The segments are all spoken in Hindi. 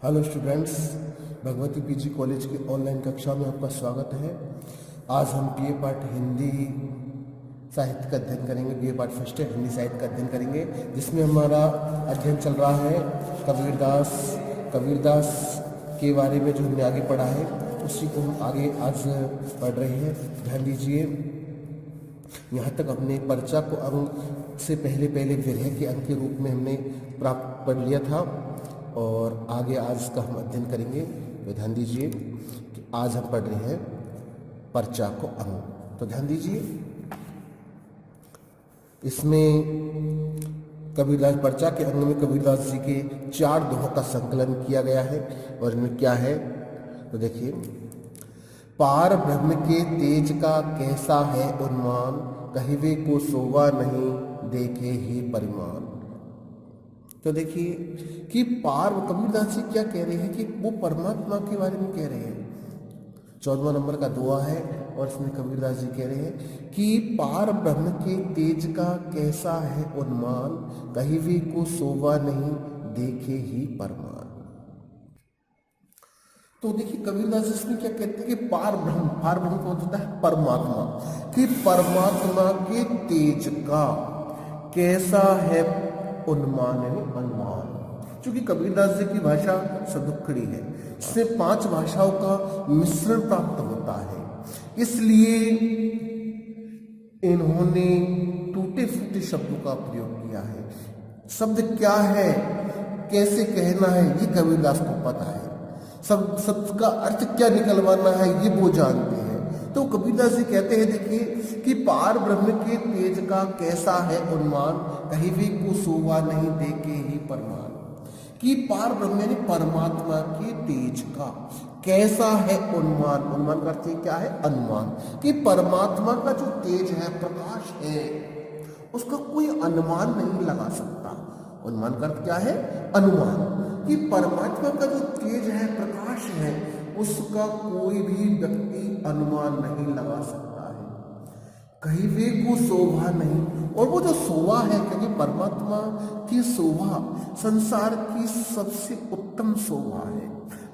Hello students, Bhagwati PG college की ऑनलाइन कक्षा में आपका स्वागत है। आज हम बीए पार्ट हिंदी साहित्य का अध्ययन करेंगे। BA part first year Hindi साहित्य का अध्ययन करेंगे, जिसमें हमारा अध्ययन चल रहा है कबीरदास के बारे में। जो हमने आगे पढ़ा है उसी को हम आगे आज पढ़ रहे हैं। ध्यान दीजिए, यहाँ तक हमने पर्चा को अंक से पहले विरह के अंक के रूप में हमने प्राप्त पढ़ लिया था, और आगे आज का हम अध्ययन करेंगे। तो ध्यान दीजिए कि आज हम पढ़ रहे हैं पर्चा को अंग। तो ध्यान दीजिए, इसमें कबीरदास पर्चा के अंग में कबीरदास जी के 4 दोहों का संकलन किया गया है। और इनमें क्या है तो देखिए, पार ब्रह्म के तेज का कैसा है उन्मान, कहिवे को सोवा नहीं देखे ही परिमाण। तो देखिए कि कबीरदास जी क्या कह रहे हैं कि वो परमात्मा के बारे में कह रहे हैं। 14वां नंबर का दुआ है, और इसमें कबीरदास जी कह रहे हैं कि पार ब्रह्म के तेज का कैसा है उन्मान, कहिवे को सोवा नहीं देखे ही परमान। तो देखिए कबीरदास जी इसमें क्या कहते हैं कि पार ब्रह्म को होता है परमात्मा, कि परमात्मा के तेज का कैसा है उन्मान यानी अनुमान। क्योंकि कबीरदास जी की भाषा सदुक्खड़ी है, इससे 5 भाषाओं का मिश्रण प्राप्त होता है, इसलिए इन्होंने टूटे फूटे शब्दों का प्रयोग किया है। शब्द क्या है, कैसे कहना है, ये कबीरदास को पता है। शब्द का अर्थ क्या निकलवाना है, ये वो जानते हैं। तो कबीरदास जी कहते हैं, देखिए कि पार ब्रह्म के तेज का कैसा है उन्मान, कहिवे को सोवा नहीं देखे ही परमान। कि पार ब्रह्म यानी परमात्मा के तेज का कैसा है उन्मान। उन्मान का अर्थ क्या है, अनुमान। कि परमात्मा का जो तेज है, प्रकाश है, उसका कोई अनुमान नहीं लगा सकता। अनुमान का अर्थ क्या है, अनुमान। कि परमात्मा का जो तेज है, प्रकाश है, उसका कोई भी व्यक्ति अनुमान नहीं लगा सकता है। कहिवे को शोभा नहीं, और वो जो शोभा है, क्योंकि परमात्मा की शोभा संसार की सबसे उत्तम शोभा है।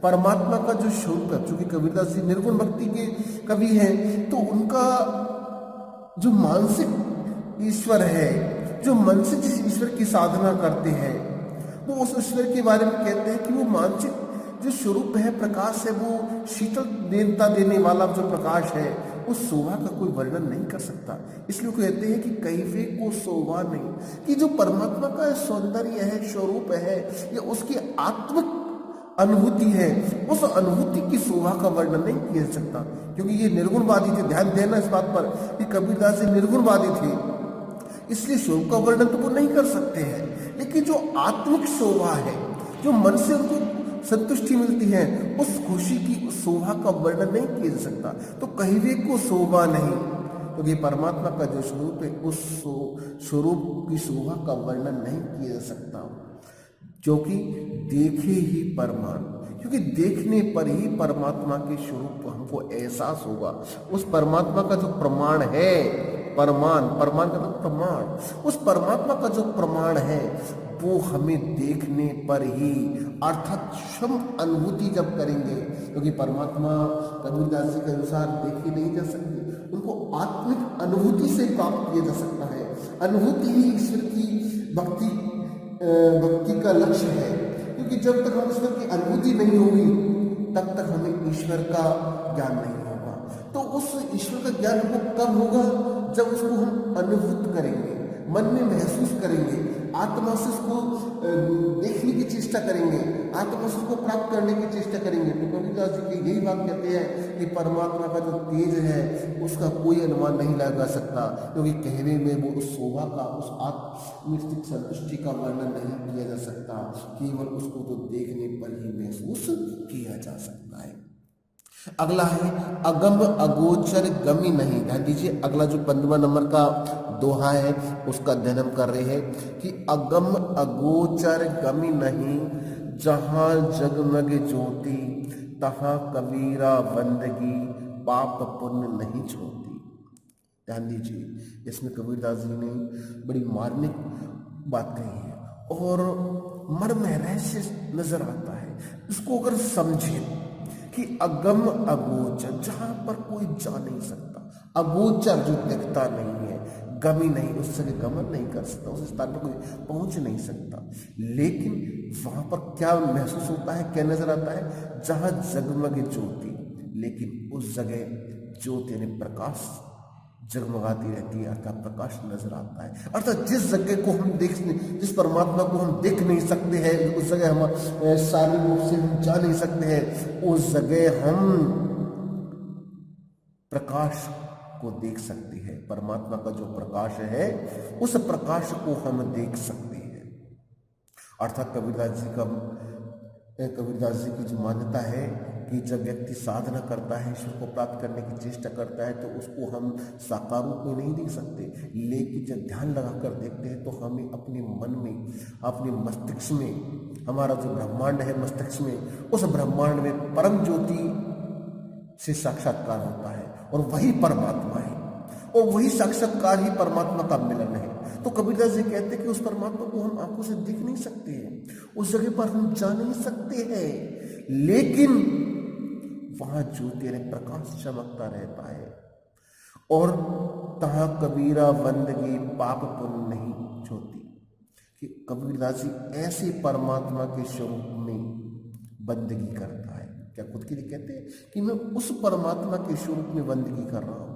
परमात्मा का जो स्वरूप है, चूंकि कबीरदास जी निर्गुण भक्ति के कवि हैं, तो उनका जो मानसिक ईश्वर है, जो मन से जिस ईश्वर की साधना करते हैं, वो उस ईश्वर के बारे में कहते हैं कि वो मानसिक जो स्वरूप है, प्रकाश है, वो शीतल देवता देने वाला जो प्रकाश है, उस शोभा का कोई वर्णन नहीं कर सकता। इसलिए वो कहते हैं कि कहिवे को शोभा नहीं, कि जो परमात्मा का सौंदर्य है, स्वरूप है, या उसकी आत्मिक अनुभूति है, उस अनुभूति की शोभा का वर्णन नहीं किया जा सकता। क्योंकि ये निर्गुणवादी थे। ध्यान देना इस बात पर कि कबीरदास जी निर्गुणवादी थे, इसलिए स्वरूप का वर्णन तो वो नहीं कर सकते हैं। लेकिन जो आत्मिक शोभा है, जो मन से उनको संतुष्टि मिलती है, उस खुशी की शोभा का वर्णन नहीं किया जा सकता। तो कहिवे को शोभा नहीं, तो ये परमात्मा का जो स्वरूप है, उस स्वरूप की शोभा का वर्णन नहीं किया जा सकता, क्योंकि देखे ही परमान। क्योंकि देखने पर ही परमात्मा के स्वरूप हमको एहसास होगा। उस परमात्मा का जो प्रमाण है, परमान का तो प्रमाण, उस परमात्मा का जो प्रमाण है, वो हमें देखने पर ही, अर्थात क्षम अनुभूति जब करेंगे, क्योंकि परमात्मा कबीरदास जी के अनुसार देखी नहीं जा सकती, उनको आत्मिक अनुभूति से प्राप्त किया जा सकता है। अनुभूति ही ईश्वर की भक्ति का लक्ष्य है। क्योंकि जब तक हम ईश्वर की अनुभूति नहीं होगी, तब तक हमें ईश्वर का ज्ञान नहीं होगा। तो उस ईश्वर का ज्ञान हमको कब होगा, जब उसको हम अनुभूत करेंगे, मन में महसूस करेंगे, आत्मा से उसको देखने की चेष्टा करेंगे, आत्मा से उसको प्राप्त करने की चेष्टा करेंगे। तो कबीरदास जी यही बात कहते हैं कि परमात्मा का जो तेज है, उसका कोई अनुमान नहीं लगा सकता, क्योंकि कहने में वो उस शोभा का, उस आत्मिक संतुष्टि का वर्णन नहीं किया जा सकता। केवल उसको तो देखने पर ही महसूस किया जा सकता है। अगला है अगम अगोचर गमी नहीं। ध्यान दीजिए, अगला जो 15वां नंबर का दोहा है, उसका अध्ययन हम कर रहे हैं कि अगम अगोचर गमी नहीं, जहां जगमग ज्योति, तहां कबीरा बंदगी, पाप पुण्य नहीं छोड़ती। ध्यान दीजिए, इसमें कबीरदास जी ने बड़ी मार्मिक बात कही है, और मर्म रहस्य नजर आता है। है। इसको अगर समझे कि अगम अगोचर, जहां पर कोई जा नहीं सकता, अगोचर जो दिखता नहीं है, गमी नहीं, उस जगह गमन नहीं कर सकता, उस स्थान पर कोई पहुंच नहीं सकता, लेकिन वहां पर क्या महसूस होता है, क्या नजर आता है, जहां जगमग ज्योति, लेकिन उस जगह ज्योति यानी प्रकाश जगमगाती रहती है, अर्थात प्रकाश नजर आता है। अर्थात जिस जगह को हम जिस परमात्मा को हम देख नहीं सकते हैं, उस जगह हम शारीरिक रूप से हम जा नहीं सकते हैं, उस जगह हम प्रकाश को देख सकते हैं। परमात्मा का जो प्रकाश है, उस प्रकाश को हम देख सकते हैं। अर्थात कबीरदास जी की जो मान्यता है कि जब व्यक्ति साधना करता है, ईश्वर को प्राप्त करने की चेष्टा करता है, तो उसको हम साकार रूप में नहीं देख सकते, लेकिन जब ध्यान लगाकर देखते हैं तो हमें अपने मन में, अपने मस्तिष्क में, हमारा जो ब्रह्मांड है मस्तिष्क में, उस ब्रह्मांड में परम ज्योति से साक्षात्कार होता है और वही परमात्मा है, और वही साक्षात्कार ही परमात्मा का मिलन है। तो कबीरदास जी कहते हैं कि उस परमात्मा को हम आंखों से देख नहीं सकते हैं, उस जगह पर हम जा नहीं सकते हैं, लेकिन वहां ज्योति यानी प्रकाश चमकता रहता है। और तहां कबीरा बंदगी पाप पुण्य नहीं ज्योति, कि कबीरदास जी ऐसे परमात्मा के स्वरूप में बंदगी करता है। क्या खुद के लिए कहते हैं कि मैं उस परमात्मा के स्वरूप में बंदगी कर रहा हूं,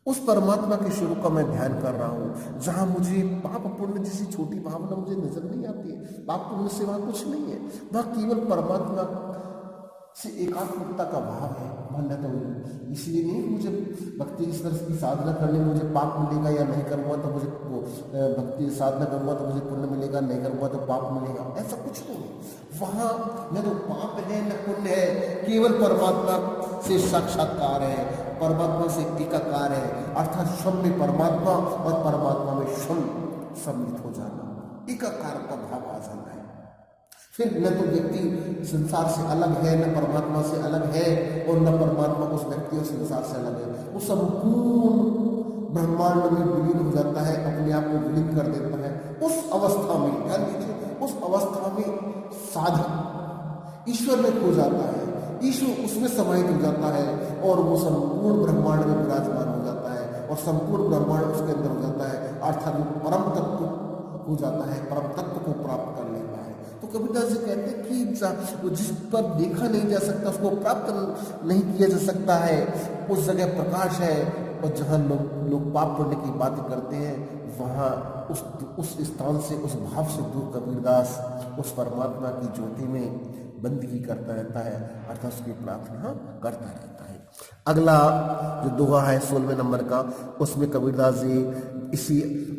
उस परमात्मा के स्वरूप का मैं ध्यान कर रहा हूं, जहां मुझे पाप पुण्य जैसी छोटी भावना मुझे नजर नहीं आती है। पाप पुण्य से वहां कुछ नहीं है, वहां केवल परमात्मा से एकात्मकता का भाव है। मान्यता तो इसलिए नहीं कि मुझे भक्ति इस तरह की साधना करने में मुझे पाप मिलेगा, या नहीं करूँगा तो मुझे भक्ति साधना करूँगा तो मुझे पुण्य मिलेगा, नहीं करूँगा तो पाप मिलेगा, ऐसा कुछ नहीं है। वहाँ न तो पाप है न पुण्य है, केवल परमात्मा से साक्षात्कार है, परमात्मा से एकाकार है, अर्थात स्वयं में परमात्मा और परमात्मा में स्वयं सम्मिलित हो जाना, एकाकार का भाव आ जाना है। फिर न तो व्यक्ति संसार से अलग है, न परमात्मा से अलग है, और न परमात्मा उस व्यक्ति और संसार से अलग है। वो संपूर्ण ब्रह्मांड में विलीन हो जाता है, अपने आप को विलीन कर देता है। उस अवस्था में ध्यान दीजिए, उस अवस्था में साधक ईश्वर में खो जाता है, ईश्वर उसमें समाहित हो जाता है, और वो संपूर्ण ब्रह्मांड में विराजमान हो जाता है, और संपूर्ण ब्रह्मांड उसके अंदर हो जाता है, अर्थात परम तत्व हो जाता है, परम तत्व को प्राप्त कर लेता है। तो कबीरदास जी कहते हैं कि जिस पर देखा नहीं जा सकता, उसको प्राप्त नहीं किया जा सकता है, उस जगह प्रकाश है। और जहाँ लोग पाप पुण्य की बातें करते हैं, वहाँ उस स्थान से, उस भाव से दूर कबीरदास उस परमात्मा की ज्योति में बंदगी करता रहता है, अर्थात उसकी प्रार्थना करता रहता है। अगला जो दोहा है 16वें नंबर का, उसमें कबीरदास जी इसी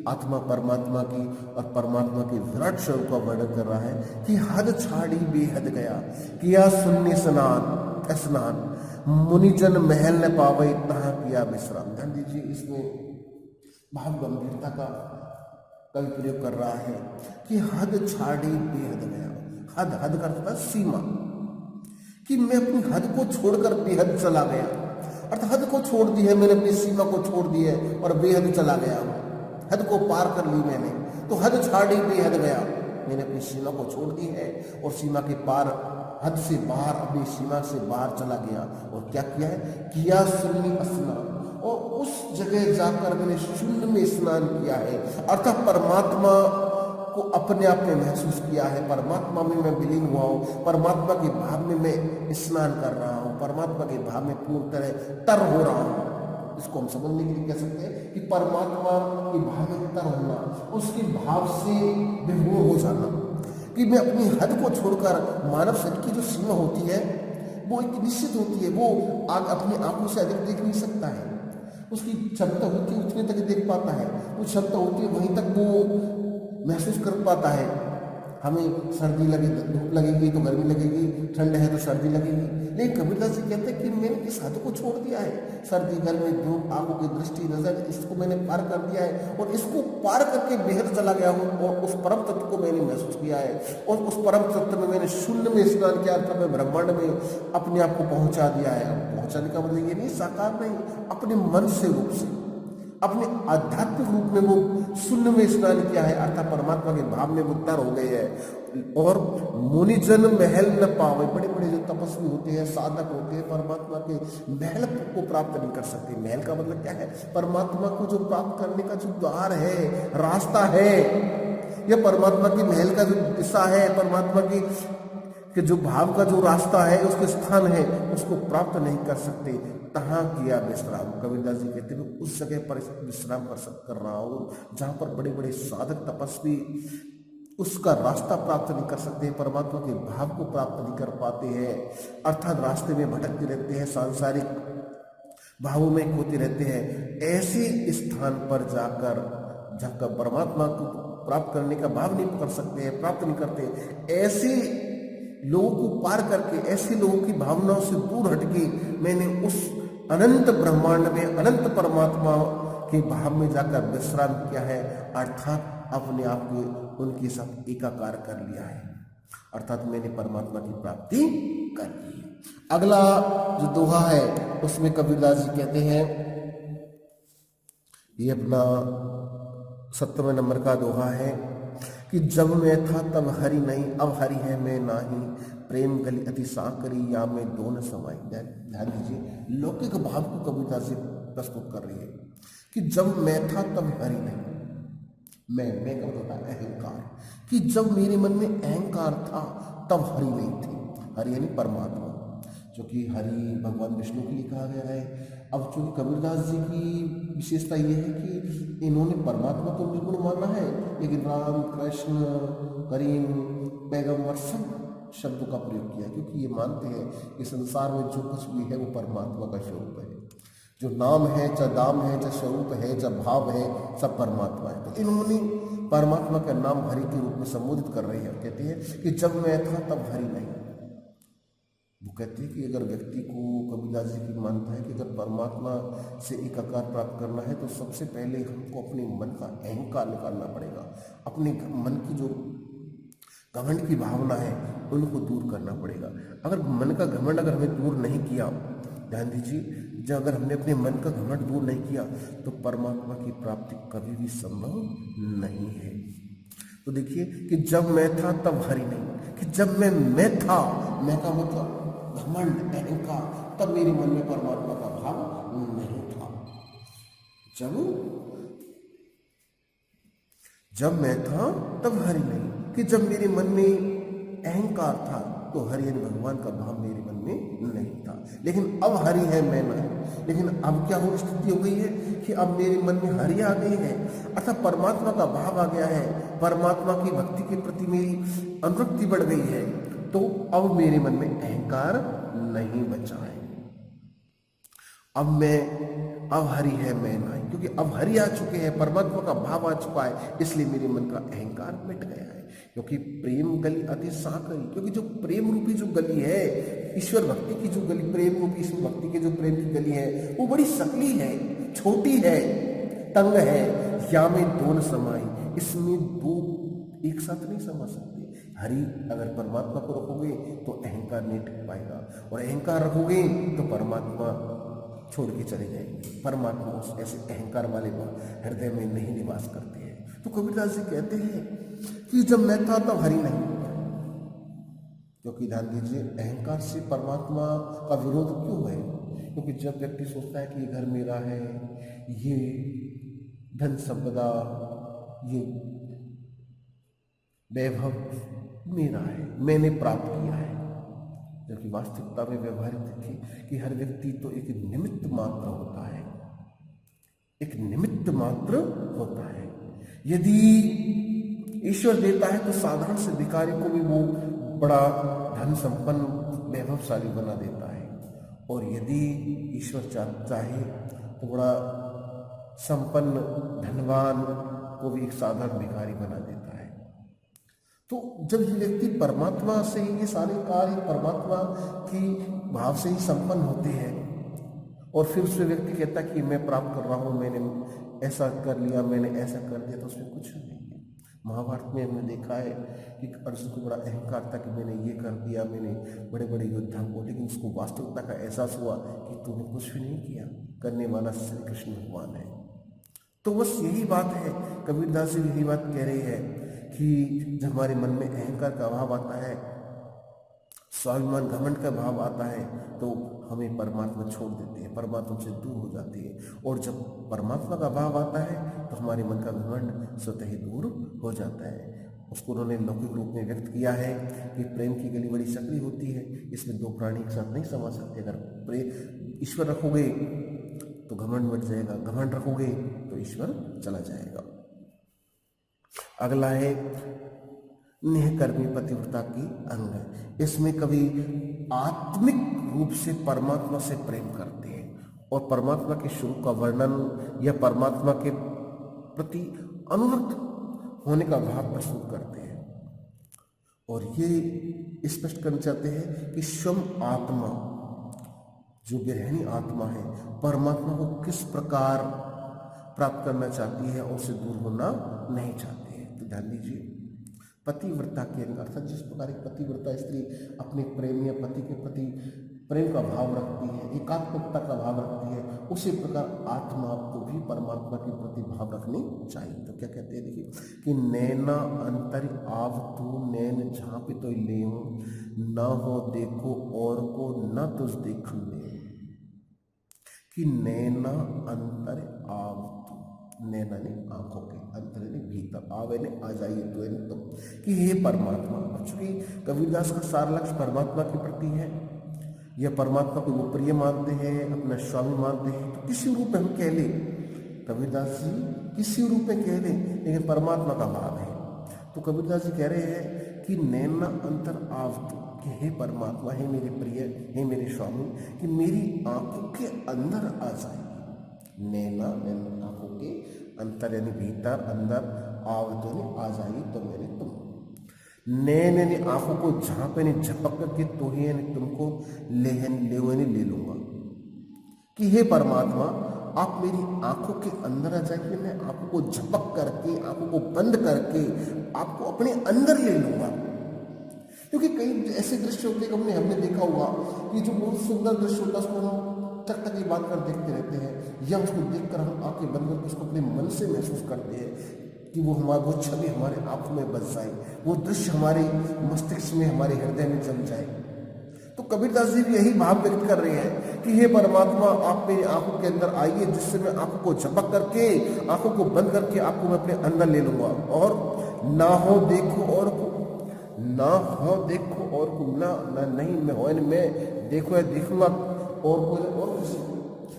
आत्मा परमात्मा की और परमात्मा के विराट स्वरूप का वर्णन कर रहा है कि हद छाड़ी बेहद गया, किया शून्य स्नान, मुनिजन महल न पावे तहाँ किया विश्राम। ध्यान दीजिए, इसमें भाव गंभीरता का कवि प्रयोग कर रहा है कि हद छाड़ी बेहद गया। हद करता था सीमा, कि मैं अपनी हद को छोड़कर बेहद चला गया, अर्थात हद को छोड़ दी है मैंने, अपनी सीमा को छोड़ दी है और बेहद चला गया, हद को पार कर ली मैंने। तो हद छाड़ी बेहद गया, मैंने अपनी सीमा को छोड़ दी है और सीमा के पार, हद से बाहर, अपनी सीमा से बाहर चला गया। और क्या किया है, किया शून्य स्नान, और उस जगह जाकर मैंने शून्य में स्नान किया है, अर्थात परमात्मा को अपने आप में महसूस किया है, परमात्मा में मैं विलीन हुआ हूँ, परमात्मा के भाव में मैं स्नान कर रहा हूँ, परमात्मा के भाव में पूर्ण तरह तर हो रहा हूँ। इसको हम समझने के लिए कह सकते हैं कि परमात्मा के भाव में तर होना, उसके भाव से विभोर हो जाना, कि मैं अपनी हद को छोड़कर, मानव शरीर की जो सीमा होती है वो एक निश्चित होती है, वो अपनी आंखों से अधिक देख नहीं सकता है, उसकी क्षमता होती है उतने तक देख पाता है, वो क्षमता होती है वहीं तक वो महसूस कर पाता है। हमें सर्दी लगे, धूप लगेगी तो गर्मी लगेगी, ठंड है तो सर्दी लगेगी, लेकिन कबीरदास जी कहते हैं कि मैंने इस हद को छोड़ दिया है, सर्दी गर्मी धूप आंखों की दृष्टि नजर, इसको मैंने पार कर दिया है, और इसको पार करके बेहद चला गया हूँ, और उस परम तत्व को मैंने महसूस किया है, और उस परम तत्व में मैंने शून्य में स्नान किया, अर्थात मैं ब्रह्मांड में अपने आप को पहुंचा दिया है। पहुंचाने का मतलब ये नहीं साकार नहीं, अपने मन से रूप से, अपने आध्यात्मिक रूप में वो शून्य में स्नान किया है, अर्थात परमात्मा के भाव में वो तर हो गए हैं। और मुनिजन महल न पावे, बड़े बड़े जो तपस्वी होते हैं, साधक होते हैं, परमात्मा के महल को प्राप्त नहीं कर सकते। महल का मतलब क्या है? परमात्मा को जो प्राप्त करने का जो द्वार है, रास्ता है, या परमात्मा की महल का जो दिशा है, परमात्मा की कि जो भाव का जो रास्ता है, उसके स्थान है, उसको प्राप्त नहीं कर सकते। कहाँ किया विश्राम? कबीरदास जी कहते हैं उस जगह पर विश्राम कर रहा हूँ जहाँ पर बड़े बड़े साधक तपस्वी उसका रास्ता प्राप्त नहीं कर सकते, परमात्मा के भाव को प्राप्त नहीं कर पाते हैं, अर्थात रास्ते में भटकते रहते हैं, सांसारिक भावों में खोते रहते हैं। ऐसे स्थान पर जाकर जहाँ परमात्मा को प्राप्त करने का भाव नहीं कर सकते हैं, प्राप्त नहीं करते, ऐसे लोगों को पार करके, ऐसे लोगों की भावनाओं से दूर हटके मैंने उस अनंत ब्रह्मांड में अनंत परमात्मा के भाव में जाकर विश्राम किया है, अर्थात अपने आप को उनके साथ एकाकार कर लिया है, अर्थात मैंने परमात्मा की प्राप्ति कर ली है। अगला जो दोहा है उसमें कबीरदास जी कहते हैं, ये अपना 70वें नंबर का दोहा है कि जब मैं था तब हरि नहीं, अब हरि है मैं नाही, प्रेम गली अति साकरी या मैं दोन समाई। ध्यान दीजिए, लौकिक भाव को कविता से प्रस्तुत कर रही है कि जब मैं था तब हरि नहीं, मैं कब होता है अहंकार, कि जब मेरे मन में अहंकार था तब हरि नहीं थी। हरि यानी परमात्मा, जो कि हरि भगवान विष्णु के लिए कहा गया है। अब चूंकि कबीरदास जी की विशेषता यह है कि इन्होंने परमात्मा को निर्गुण माना है, लेकिन राम, कृष्ण, करीम, पैगंबर सब शब्दों का प्रयोग किया, क्योंकि ये मानते हैं कि संसार में जो कुछ भी है वो परमात्मा का स्वरूप है। जो नाम है, चाहे दाम है, चाहे स्वरूप है, चाहे भाव है, सब परमात्मा है। तो इन्होंने परमात्मा का नाम हरि के रूप में संबोधित कर रहे हैं, कहते हैं कि जब मैं था तब हरि नहीं। वो कहते हैं कि अगर व्यक्ति को, कबीरदास जी की मानता है कि अगर परमात्मा से एकाकार प्राप्त करना है तो सबसे पहले हमको अपने मन का अहंकार निकालना पड़ेगा, अपने मन की जो घमंड की भावना है उनको दूर करना पड़ेगा। अगर मन का घमंड अगर हमें दूर नहीं किया, ध्यान दीजिए, जब अगर हमने अपने मन का घमंड दूर नहीं किया तो परमात्मा की प्राप्ति कभी भी संभव नहीं है। तो देखिए कि जब मैं था तब हरि नहीं, कि जब मैं था, मैं का मतलब घमंड, अहंकार, तब मेरे मन में परमात्मा का भाव नहीं था। जब मैं था तब हरि नहीं, कि जब मेरे मन में अहंकार था तो हरि यानी भगवान का भाव मेरे मन में नहीं था। लेकिन अब हरि है मैं नहीं। लेकिन अब क्या हो स्थिति हो गई है कि अब मेरे मन में हरि आ गई है, अर्थात परमात्मा का भाव आ गया है, परमात्मा की भक्ति के प्रति मेरी अनुरक्ति बढ़ गई है, तो अब मेरे मन में अहंकार नहीं बचा है। अब हरि है मैं नहीं, क्योंकि अब हरि आ चुके हैं, परमात्मा का भाव आ चुका है, इसलिए मेरे मन का अहंकार मिट गया है। क्योंकि प्रेम गली अति साकरी, क्योंकि जो प्रेम रूपी जो गली है, ईश्वर भक्ति की जो गली, प्रेम रूपी ईश्वर भक्ति की जो प्रेम की गली है, वो बड़ी सकली है, छोटी है, तंग है, या में दोन समाई, इसमें दो एक साथ नहीं समा सकते। हरि अगर परमात्मा को रखोगे तो अहंकार नहीं टिक पाएगा, और अहंकार रखोगे तो परमात्मा छोड़ के चले जाएंगे। परमात्मा उस ऐसे अहंकार वाले हृदय में नहीं निवास करते हैं। तो कबीरदास जी कहते हैं कि जब मैं था तब हरि नहीं, क्योंकि ध्यान दीजिए, अहंकार से परमात्मा का विरोध क्यों है? क्योंकि जब व्यक्ति सोचता है कि ये घर मेरा है, ये धन संपदा, ये वैभव मेरा है, मैंने प्राप्त किया है, जबकि वास्तविकता में व्यवहारिक देखिए कि हर व्यक्ति तो एक निमित्त मात्र होता है, एक निमित्त मात्र होता है। यदि ईश्वर देता है तो साधारण से भिखारी को भी वो बड़ा धन संपन्न वैभवशाली बना देता है, और यदि ईश्वर चाहे तो बड़ा संपन्न धनवान को भी एक साधारण भिखारी बना देता है। तो जब ये व्यक्ति परमात्मा से ही ये सारे कार्य परमात्मा की भाव से ही संपन्न होते हैं, और फिर उसमें व्यक्ति कहता है कि मैं प्राप्त कर रहा हूँ, मैंने ऐसा कर लिया, मैंने ऐसा कर दिया, तो उसमें कुछ नहीं है। महाभारत में हमने देखा है कि अर्जुन को बड़ा अहंकार था कि मैंने ये कर दिया, मैंने बड़े बड़े योद्धा को, लेकिन उसको वास्तविकता का एहसास हुआ कि तूने कुछ भी नहीं किया, करने वाला श्री कृष्ण भगवान है। तो बस यही बात है, कबीरदास जी यही बात कह रहे हैं कि जब हमारे मन में अहंकार का भाव आता है, स्वाभिमान घमंड का भाव आता है, तो हमें परमात्मा छोड़ देते हैं, परमात्मा से दूर हो जाती है। और जब परमात्मा का भाव आता है तो हमारे मन का घमंड स्वतः ही दूर हो जाता है। उसको उन्होंने लौकिक रूप में व्यक्त किया है कि प्रेम की गली बड़ी सकरी होती है, इसमें दो प्राणी एक साथ नहीं समा सकते। अगर प्रेम ईश्वर रखोगे तो घमंड मिट जाएगा, घमंड रखोगे तो ईश्वर चला जाएगा। अगला है निहकर्मी पतिव्रता की अंग। इसमें कवि आत्मिक रूप से परमात्मा से प्रेम करते हैं और परमात्मा के स्वरूप का वर्णन या परमात्मा के प्रति अनुरक्त होने का भाव प्रस्तुत करते हैं। और ये स्पष्ट करना चाहते हैं कि स्वयं आत्मा, जो गहरी आत्मा है, परमात्मा को किस प्रकार प्राप्त करना चाहती है और उससे दूर होना नहीं चाहती है। तो ध्यान दीजिए, पतिव्रता के अंग अर्थात जिस प्रकार एक पतिव्रता स्त्री अपने प्रेम या पति के प्रति प्रेम का भाव रखती है, एकात्मकता का भाव रखती है, उसी प्रकार आत्मा को भी परमात्मा के प्रति भाव रखनी चाहिए। तो क्या कहते हैं, देखिए कि नैना अंतर आव तू नैन झांपि तो ले न हो देखो और को न तुझ देखन ले। कि नैना अंतर आव तू, नैना ने आंखों के, अंतर ने भीतर, आवे ने आ जाइए तो यानी तुम, कि हे परमात्मा। चूंकि कबीरदास का सार लक्ष्य परमात्मा के प्रति है, यह परमात्मा को वो प्रिय मानते हैं, अपना स्वामी मानते हैं, तो किसी रूप में हम कह ले, कबीरदास जी किसी रूप में कह ले, लेकिन परमात्मा का भाव है। तो कबीरदास जी कह रहे हैं कि नैना अंतर आव तू, कि हे परमात्मा, हे मेरे प्रिय, हे मेरे स्वामी, कि मेरी आंखों के अंदर आ जाइए। नैना आंखों के अंतर यानी भीतर, अंदर, आवत यानी आ जाइए तो मेरे तुम। नैन यानी आंखों को झांप यानी झपक करके तो ही यानी तुमको ले लूंगा। कि हे परमात्मा, आप मेरी आंखों के अंदर आ जाइए, मैं आंखों को झपक करके, आंखों को बंद करके आपको अपने अंदर ले लूंगा। क्योंकि कई ऐसे दृश्य होते हैं, हमने देखा हुआ कि जो बहुत सुंदर दृश्य होता है उसको हम तक तक बात कर देखते रहते हैं, या उसको देखकर हम आंखें बंद करके उसको अपने मन से महसूस करते हैं कि वो छवि हमारे आंखों में बस जाए, वो दृश्य हमारे मस्तिष्क में, हमारे हृदय में जम जाए। तो कबीरदास जी भी यही भाव व्यक्त कर रहे हैं कि हे परमात्मा, आप मेरी आंखों के अंदर आइए, जिससे मैं आंखों को झपक करके, आंखों को बंद करके आपको मैं अपने अंदर ले लूंगा। और ना हो देखो और को, ना हो देखो और को, ना नहीं मैं हो, मैं देखो या देखूंगा और कोई और किसी,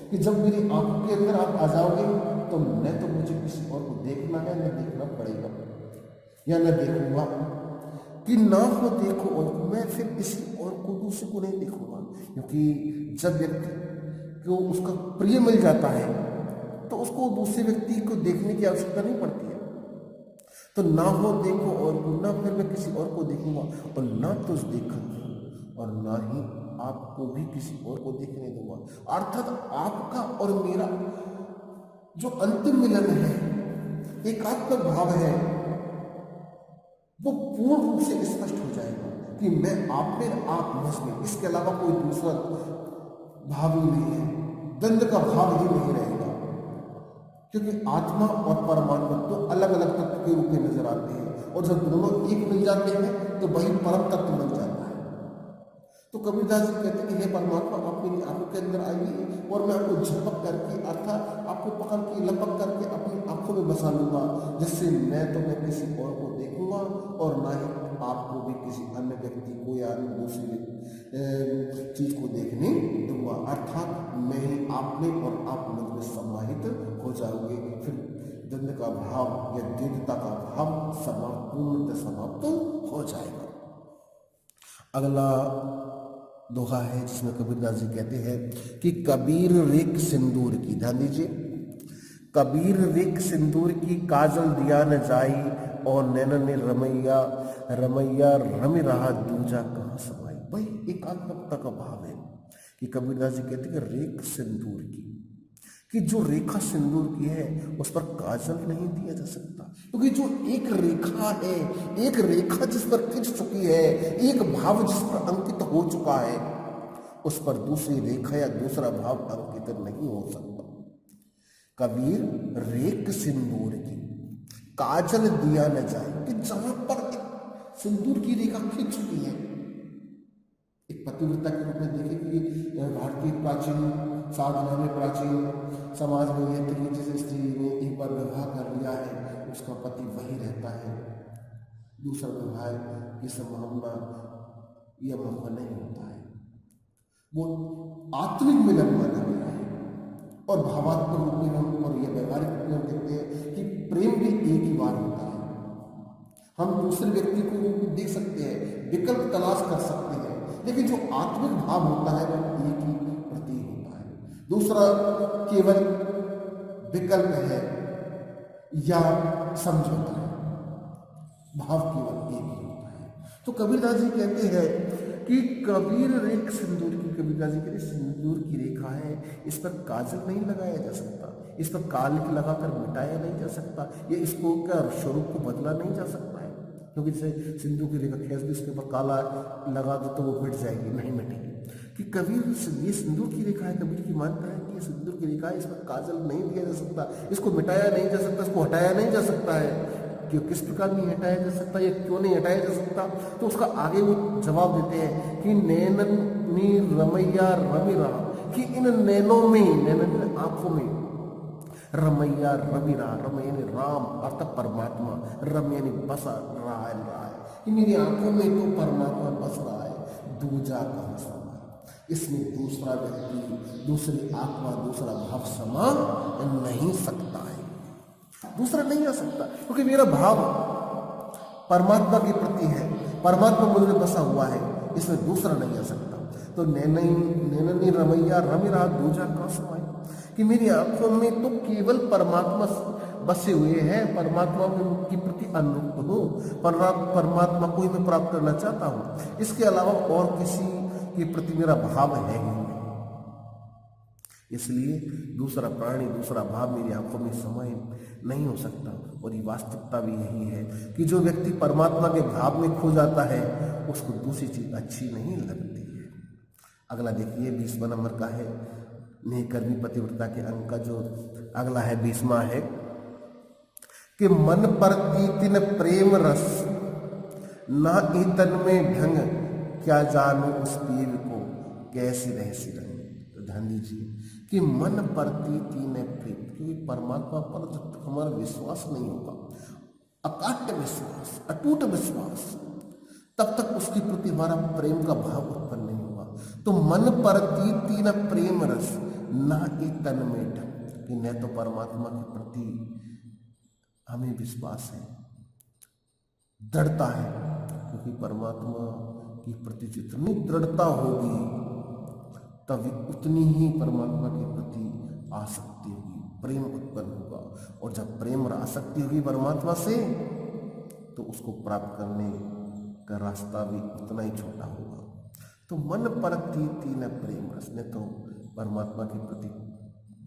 कि जब मेरी आंखों के अंदर आप आ जाओगे तो न तो मुझे किसी और को देखना है, न देखना पड़ेगा, या न देखूंगा। कि ना हो देखो और को, मैं फिर किसी और को, दूसरे को नहीं देखूंगा। क्योंकि जब व्यक्ति को उसका प्रिय मिल जाता है तो उसको दूसरे व्यक्ति को देखने की आवश्यकता नहीं पड़ती है। तो ना हो देखो और को, ना फिर मैं किसी और को देखूंगा, और ना तुझ देखूंगा, और ना ही आपको भी किसी और को देखने दूंगा। अर्थात आपका और मेरा जो अंतिम मिलन है, एकात्मक भाव है, वो पूर्ण रूप से स्पष्ट हो जाएगा कि मैं आप में, आप मुझ में, इसके अलावा कोई दूसरा भाव ही नहीं है, द्वंद्व का भाव ही नहीं रहेगा। क्योंकि आत्मा और परमात्मा तो अलग अलग तत्व के रूप में नजर आते हैं, और जब दोनों एक मिल जाते हैं तो वही परम तत्व बन जाता है। तो कबीरदास जी कहते हैं कि हे परमात्मा, आप मेरी आंखों के अंदर आइए और मैं आपको झपक करके, अर्थात आपको पकड़ के, लपक करके अपनी आंखों में बसा लूंगा, जिससे मैं किसी और को देखूंगा और ना ही आपको भी किसी अन्य व्यक्ति को या दूसरी चीज को देखने दूंगा। अर्थात मैं ही आप में और आप मुझ में समाहित हो जाओगे। फिर द्वंद्व का भाव या द्वैतता का भाव पूर्णतः समाप्त हो जाएगा। अगला दोहा है जिसमें कबीरदास जी कहते हैं कि कबीर रेख सिंदूर की, ध्यान दीजिए, कबीर रेख सिंदूर की काजल दिया न जाई, और नैना ने रमैया रमैया रम रहा दूजा कहाँ समाई। भाई एकात्मकता का भाव है कि कबीरदास जी कहते हैं कि रेख सिंदूर की, कि जो रेखा सिंदूर की है उस पर काजल नहीं दिया जा सकता, क्योंकि जो एक रेखा है, एक रेखा जिस पर खिंच चुकी है, एक भाव जिस पर अंकित हो चुका है, उस पर दूसरी रेखा या दूसरा भाव अंकित नहीं हो सकता। कबीर रेख सिंदूर की काजल दिया न जाए, कि जहां पर सिंदूर की रेखा खिंच चुकी है, एक पतिव्रता के रूप में देखें कि भारतीय प्राचीन साधना में, प्राचीन समाज में यह थी कि जिस स्त्री ने एक बार विवाह कर लिया है उसका पति वही रहता है, दूसरा विवाह की संभावना यह मौका नहीं होता है। वो आत्मिक मिलन माना गया है और भावात्मक रूप में हम और यह व्यवहारिक रूप में हम देखते हैं कि प्रेम भी एक ही बार होता है। हम दूसरे व्यक्ति को देख सकते हैं, विकल्प तलाश कर सकते हैं, लेकिन जो आत्मिक भाव होता है वो एक ही प्रतीक होता है। दूसरा केवल विकल्प है या समझौता है, भाव केवल एक ही होता है। तो कबीरदास जी कहते हैं कि कबीर रेख सिंदूर की, कबीरदास जी कहते हैं सिंदूर की रेखा है, इस पर काजल नहीं लगाया जा सकता, इस पर कालिक लगाकर मिटाया नहीं जा सकता, ये इसको क्या स्वरूप को बदला नहीं जा सकता है, क्योंकि जैसे सिंदूर की रेखा खींच दी उसके ऊपर काला लगा दो तो वो मिट जाएगी, नहीं मिटेगी। कि कबीर ये सिंदूर की रेखा है, कबीर की मानता है कि ये सिंदूर की रेखा है, इस पर काजल नहीं दिया जा सकता, इसको मिटाया नहीं जा सकता, इसको हटाया नहीं जा सकता है। क्यों, किस प्रकार नहीं हटाया जा सकता, ये क्यों नहीं हटाया जा सकता? तो उसका आगे वो जवाब देते हैं कि नैनन नी रमैया रवि रहा, कि इन नैनों में, नैनन आंखों में, रमैया रवि रहा, रम यानी राम अर्थात परमात्मा, रम यानी बस रहा है कि मेरी आंखों में तो परमात्मा बस रहा है, दूजा कहाँ समा, इसमें दूसरा व्यक्ति, दूसरी आत्मा, दूसरा भाव समा नहीं सकता है, दूसरा नहीं आ सकता, क्योंकि मेरा भाव परमात्मा के प्रति है, परमात्मा मुझे बसा हुआ है, इसमें दूसरा नहीं आ सकता। तो नैननी रमैया रवि रहा, दूजा कहाँ समाए, कि मेरी आंखों में तो केवल परमात्मा बसे हुए हैं, परमात्मा की प्रति अनुरूप हूँ, परमात्मा को ही मैं प्राप्त करना चाहता हूँ, इसके अलावा और किसी के प्रति मेरा भाव है ही नहीं। इसलिए दूसरा प्राणी, दूसरा भाव मेरी आंखों में समाये नहीं हो सकता। और ये वास्तविकता भी यही है कि जो व्यक्ति परमात्मा के भाव में खो जाता है उसको दूसरी चीज अच्छी नहीं लगती है। अगला देखिए 20वां नंबर का है नेहकर्मी पतिव्रता के अंक का जो अगला है 20वां है कि मन पर तीतिन प्रेम रस ना ईतन में ढंग, क्या जानू उस पीर को कैसी रहसी रंग। तो ध्यान दीजिए कि मन परती तीन प्रेम, क्योंकि परमात्मा पर जब तक हमारा विश्वास नहीं होगा, अकाट्य विश्वास, अटूट विश्वास, तब तक उसके प्रति हमारा प्रेम का भाव उत्पन्न नहीं होगा। तो मन परती तीन प्रेम रस ना ही तन में ढंग, कि न तो परमात्मा के प्रति हमें विश्वास है, दृढ़ता है, क्योंकि परमात्मा के प्रति जितनी दृढ़ता होगी तभी उतनी ही परमात्मा के प्रति आसक्ति होगी, प्रेम उत्पन्न होगा। और जब प्रेम और आसक्ति होगी परमात्मा से तो उसको प्राप्त करने का रास्ता भी उतना ही छोटा होगा। तो मन परती तीन प्रेम रस, ने तो परमात्मा के प्रति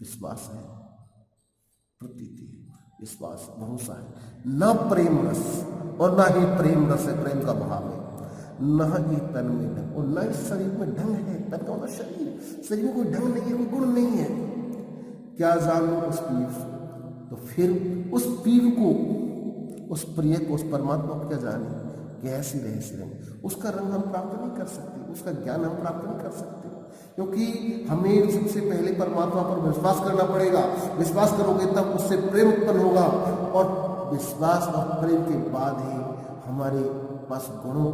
विश्वास है, प्रतीति विश्वास भरोसा है, न प्रेम रस और ना ही प्रेम रस है, प्रेम का भाव है, न ही तन में ढंग और न इस शरीर में ढंग है। तन का मतलब शरीर, शरीर में कोई ढंग नहीं है, कोई गुण नहीं है। क्या जानू उस पीर, तो फिर उस पीर को, उस प्रिय को, उस परमात्मा को क्या जाने, कैसी रहस्य रंग, उसका रंग हम प्राप्त नहीं कर सकते, उसका ज्ञान हम प्राप्त नहीं कर सकते, क्योंकि हमें सबसे पहले परमात्मा पर विश्वास करना पड़ेगा। विश्वास करोगे तब उससे प्रेम उत्पन्न होगा, और विश्वास और प्रेम के बाद ही हमारे पास गुणों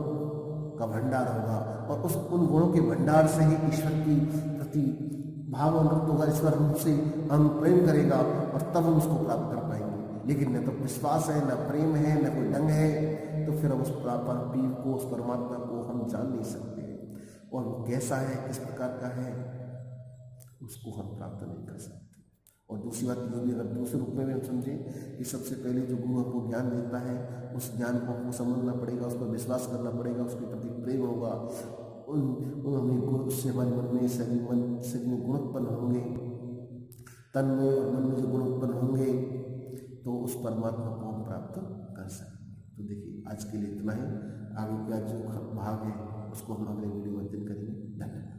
का भंडार होगा, और उस उन गुणों के भंडार से ही ईश्वर की प्रति भाव अनुरूप होगा, ईश्वर हमसे हम प्रेम करेगा और तब हम उसको प्राप्त कर पाएंगे। लेकिन न तो विश्वास है, न प्रेम है, न कोई ढंग है, तो फिर हम उस पीर को, उस परमात्मा को हम जान नहीं सकते, और वो कैसा है, किस प्रकार का है, उसको हम प्राप्त नहीं कर सकते। और दूसरी बात ये भी, अगर दूसरे रूप में भी हम समझें कि सबसे पहले जो गुरु हमको ज्ञान देता है उस ज्ञान को हमको समझना पड़ेगा, उस पर विश्वास करना पड़ेगा, उसके प्रति प्रेम होगा, हमें गुण, उससे हमारे मन में शरीर में गुण उत्पन्न होंगे, तन में और मन में जो गुण उत्पन्न होंगे तो उस परमात्मा को हम प्राप्त कर सकते। तो देखिए आज के लिए इतना ही, आगे का जो भाग है उसको हम अगले वीडियो में अध्ययन करेंगे। धन्यवाद।